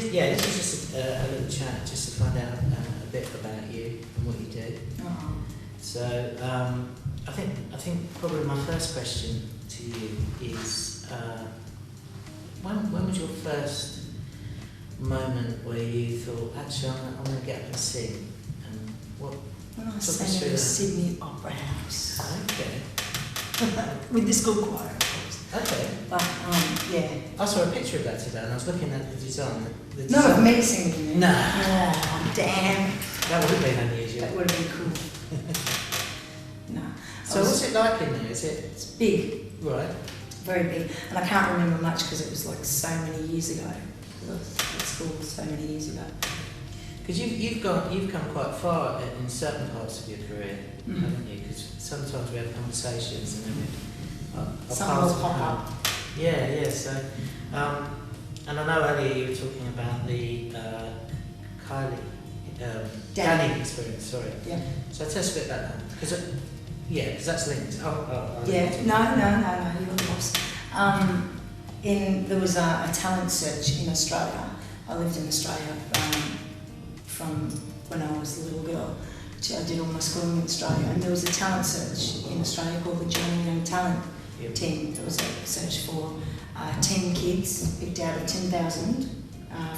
this is just a little chat just to find out a bit about you and what you do. Oh. So I think probably my first question to you is when was your first moment where you thought, actually I'm going to get up and sing, and what? When I Talk us sang through at the that. Sydney Opera House Okay. with the school choir, of course. Okay. But yeah. I saw a picture of that today, and I was looking at the design. The Not design. of me singing. it. No. Oh, damn. That would have been unusual. That would have been cool. No. So what's it like in there? Is it It's big, right? very big, and I can't remember much because it was like so many years ago. I was at school so many years ago. Because you've come quite far in certain parts of your career, haven't you? Because sometimes we have conversations and then we Some will pop up. Yeah. So, and I know earlier you were talking about the Danny experience. Sorry. Yeah. So tell us a bit about that. Because that's linked. Yeah. No. You're the boss. There was a talent search in Australia. I lived in Australia from when I was a little girl. I did all my schooling in Australia, and there was a talent search in Australia called the Joining Young Talent Team. There was a search for 10 kids picked out of 10,000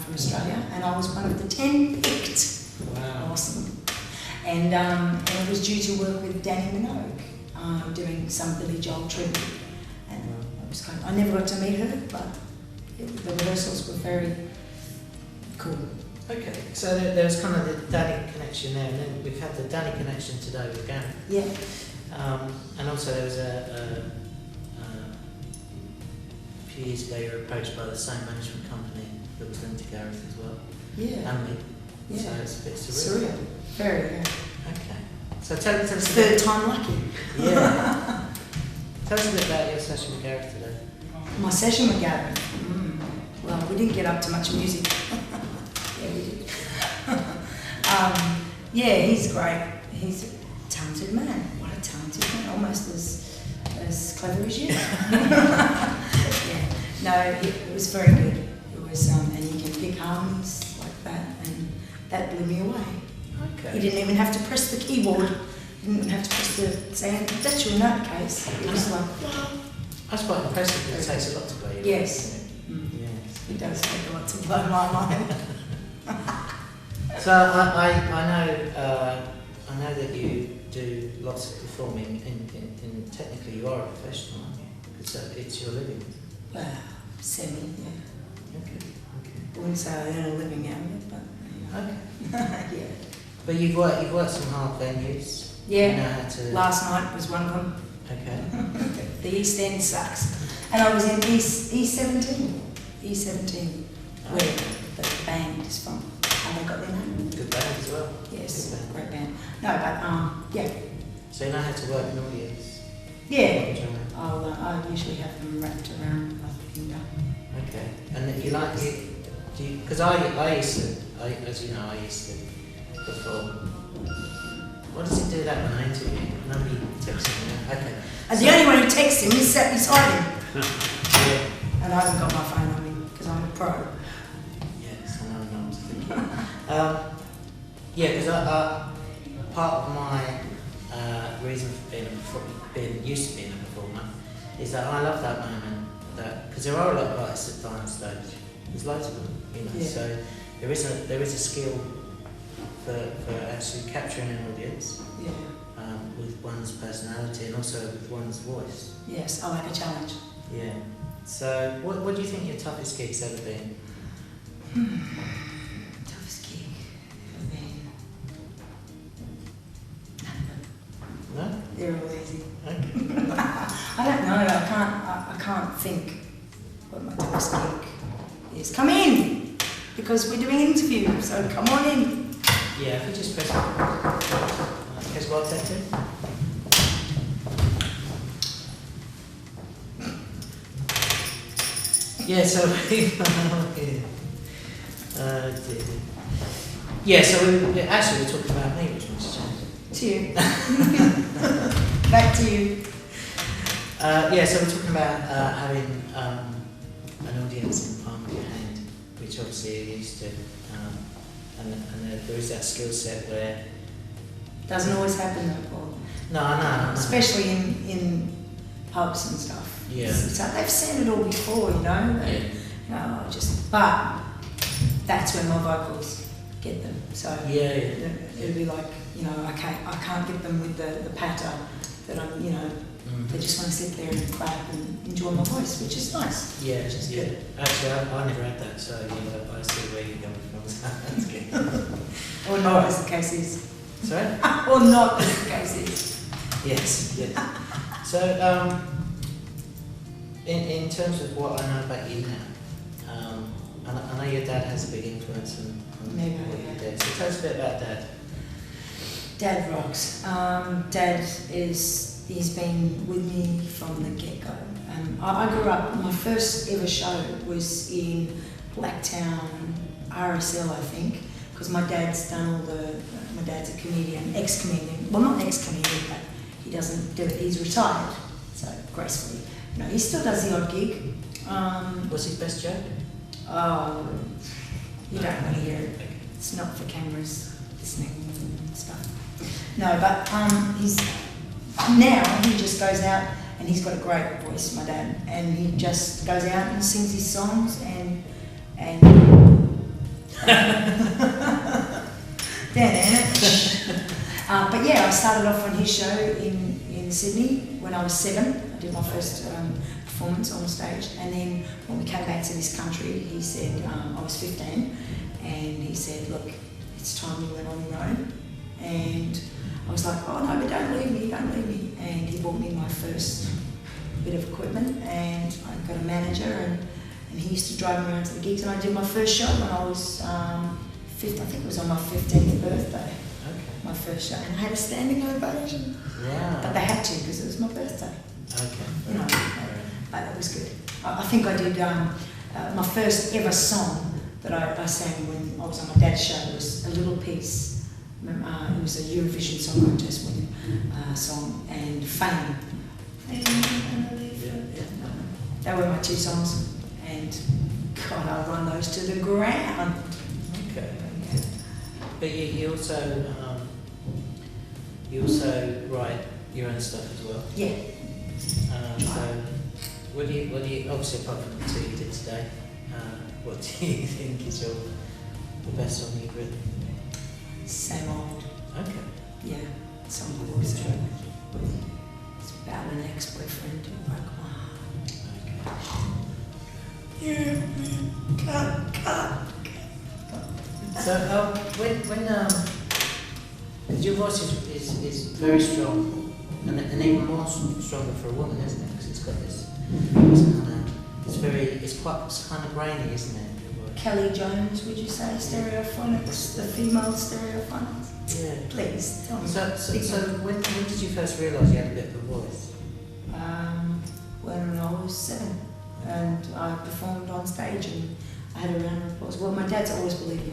from Australia, and I was one of the 10 picked. Wow. Awesome. And it was due to work with Danny Minogue, doing some Billy Joel tribute. And it was I never got to meet her, but the rehearsals were very cool. Okay, so there's kind of the Danny connection there, and then we've had the Danny connection today with Gary. Yeah. And also there was a few years ago you were approached by the same management company that was linked to Gareth as well. Yeah. And me. Yeah. So it's a bit surreal. Very, yeah. Okay. So tell us a Third bit. time lucky. Yeah. Tell us a bit about your session with Gareth today. My session with Gary. Well, we didn't get up to much music. Yeah, we did. Yeah, he's great. He's a talented man. What a talented man. Almost as clever as you. Yeah. No, it was very good. It was, and he can pick harmonies like that, and that blew me away. Okay. He didn't even have to press the keyboard. He didn't even have to press the say, that's your note case. It was like, wow. That's quite impressive because it takes a lot to play. Yes. Yes. It does take a lot to blow my mind. So I know that you do lots of performing, and technically you are a professional, aren't you? Because it's your living. Well, semi, yeah. Okay. I wouldn't say I earn a living out of it, but Okay. yeah. But you've worked some hard venues. Yeah. You know how to. Last night was one of them. Okay. The East End sucks. And I was in E17. E17, where the band is from. Have they got their name? Good band as well. Yes, Good band. great band. No, but yeah. So you know how to work an audience. Yeah. I usually have them wrapped around my finger. Okay. And you like it? Do you? Because I used to. As you know, I used to perform. What does it do that when I interview? Nobody texts me. Okay. And the only one who texts him is sat beside him. Yeah. And I haven't got my phone on me because I'm a pro. Yes, I know what to think. Yeah, because part of my reason for being used to being a performer is that I love that moment. Because there are a lot of artists that die on stage. There's loads of them, you know. Yeah. So there is a skill for actually capturing an audience. Yeah. With one's personality and also with one's voice. Yes, I like a challenge. Yeah. So, what do you think your toughest gig's ever been? Toughest gig ever been. None of them. No? They're all easy. Okay. I don't know. I can't think what my toughest gig is. Come in, because we're doing an interview. So come on in. Yeah, if you just press well tested. Yeah, so yeah, so we actually we're talking about me, which was changed. To you. Back to you. Yeah, so we're talking about having an audience in the palm of your hand. which obviously you're used to, and there is that skill set where... Doesn't always happen though, Paul. No, I know. Especially in pubs and stuff. Yeah. It's like they've seen it all before, you know. But that's when my vocals get them. So it'll be like, you know, I can't get them with the patter that I'm, you know. They just want to sit there and clap and enjoy my voice, which is nice. Yeah, which is good. Actually, I never had that, so I see where you're coming from. That's good. Or not, as the case is. Sorry? Or not, as the case is. Yes. So, in terms of what I know about you now, I know your dad has a big influence on Maybe, what you did. So tell us a bit about Dad. Dad rocks. Dad he's been with me from the get-go. I grew up, my first ever show was in Blacktown, RSL I think, because my dad's done all my dad's a comedian, ex-comedian, well not ex-comedian, but he doesn't do it, he's retired, so gracefully. You know, he still does the odd gig. What's his best joke? Oh, you don't want to hear it. It's not for cameras listening and stuff. No, but now he just goes out and he's got a great voice, my dad, and he just goes out and sings his songs and but yeah, I started off on his show in Sydney when I was 7. I did my first performance on stage, and then when we came back to this country, he said, I was 15, and he said, look, it's time you went on your own. And I was like, oh no, but don't leave me. And he bought me my first bit of equipment, and I got a manager, and he used to drive me around to the gigs, and I did my first show when I was I think it was on my 15th birthday. Okay. My first show, and I had a standing ovation. Wow. But they had to because it was my birthday. Okay. You know, but it was good. I think I did my first ever song that I sang when I was on my dad's show was a little piece. It was a Eurovision Song Contest winning song, and Fame. They were my 2 songs, and God, I run those to the ground. Okay. But you also write your own stuff as well. Yeah. So what do you obviously apart from the 2 you did today, what do you think is the best song you've written? Same old. Okay. Yeah. Some boys. It's about an ex-boyfriend who broke my heart. Okay. Yeah, cut. So when because your voice is very strong, and even more stronger for a woman, isn't it? Because it's got this it's quite kind of grainy, isn't it? Kelly Jones, would you say stereophonics, the female stereophonics? Yeah. Please tell me. So when did you first realise you had a bit of a voice? When I was 7, and I performed on stage, and I had a round of applause. Well, my dad's always believed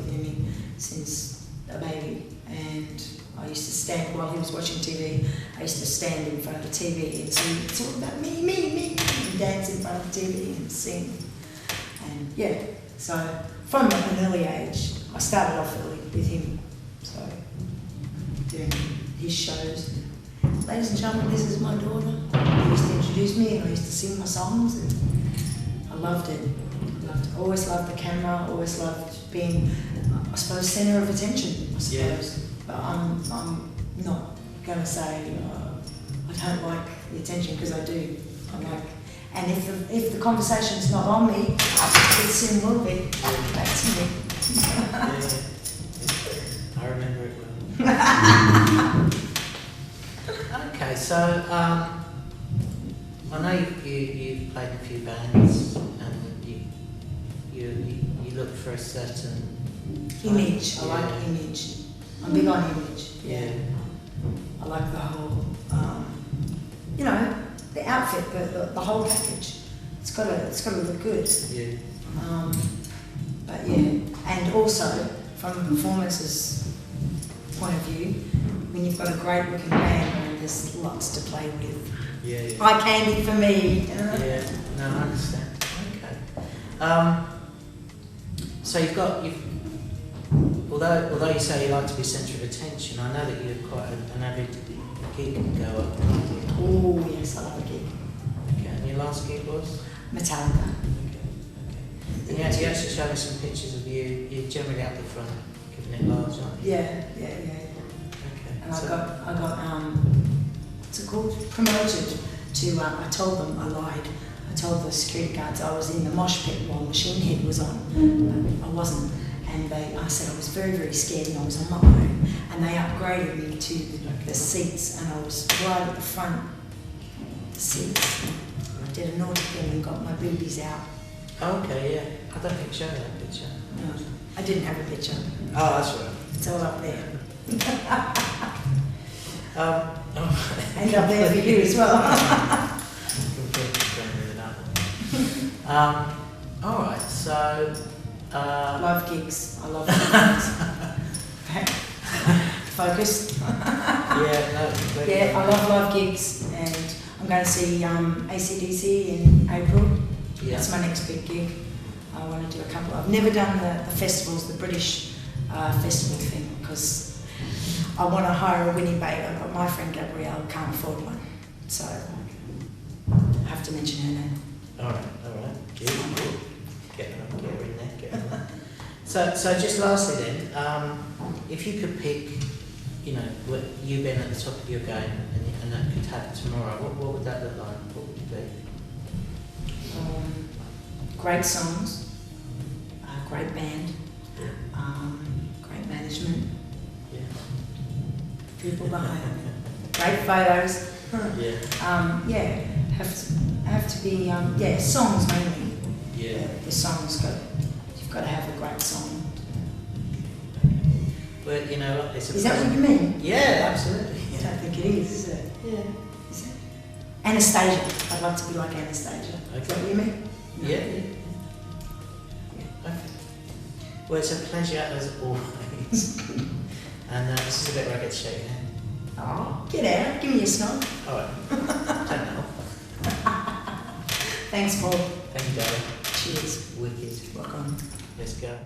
in me since a baby, and I used to stand while he was watching TV. I used to stand in front of the TV and sing. It's all about me, and dance in front of the TV and sing. And yeah, so from an early age, I started off early with him, so doing his shows. Ladies and gentlemen, this is my daughter. He used to introduce me, and I used to sing my songs, and I loved it. Always loved the camera. Always loved being, I suppose, centre of attention. I suppose, yeah. But I'm not going to say I don't like the attention, because I do. I like. And if the conversation's not on me, it soon will be. That's me. Yeah. I remember it well. Okay, so I know you've played in a few bands, and you look for a certain image. I yeah. like image. I'm big on image. Yeah. I like the whole, the outfit, the whole package. It's got to look good. Yeah. But yeah, and also from a performance's point of view, when you've got a great looking band, there's lots to play with. Yeah. Eye candy for me. Yeah. No, I understand. Okay. So although you say you like to be centre of attention, I know that you're quite an avid gig goer. Oh yes, I love a gig. Okay, and your last gig was? Metallica. Okay. And you actually showed us some pictures of you. You're generally up the front, giving it large, aren't you? Yeah. Okay. And So- I got what's it called? Promoted to. I told them I lied. I told the security guards I was in the mosh pit while Machine Head was on. I wasn't. And I said I was very, very scared and I was on my own. And they upgraded me to the seats and I was right at the front of the seats. I did a naughty thing and got my boobies out. Oh, okay, yeah. I don't think you showed me that picture. No, I didn't have a picture. Oh, that's right. It's all up there. Oh, And up there for you as well. completely going with that one. All right, so. Love gigs. I love gigs. Focus. Yeah, no, completely. Yeah, I love gigs, and I'm going to see AC/DC in April. Yeah. That's my next big gig. I want to do a couple. I've never done the festivals, the British festival thing, because I want to hire a Winnie Baker, but my friend Gabrielle can't afford one, so I have to mention her name. All right. Good. Get her in there. So just lastly then, if you could pick, you being at the top of your game, and that could happen tomorrow, what would that look like? What would it be? Great songs, great band, great management, Yeah. people behind it, great photos. Yeah. Have to be songs mainly. Yeah. The songs you've got to have a great song. Well, it's a. Is that what you mean? Yeah, absolutely. I don't think it is it? Yeah. Is it? Anastasia. I'd love to be like Anastasia. Is that what you mean? Yeah. Okay. Well, it's a pleasure as always. And this is a bit where I get to shake your hand. Oh, get out. Give me a snog. All right. Don't know. Thanks, Paul. Thank you, darling. Cheers. Wicked. Rock on. Let's go.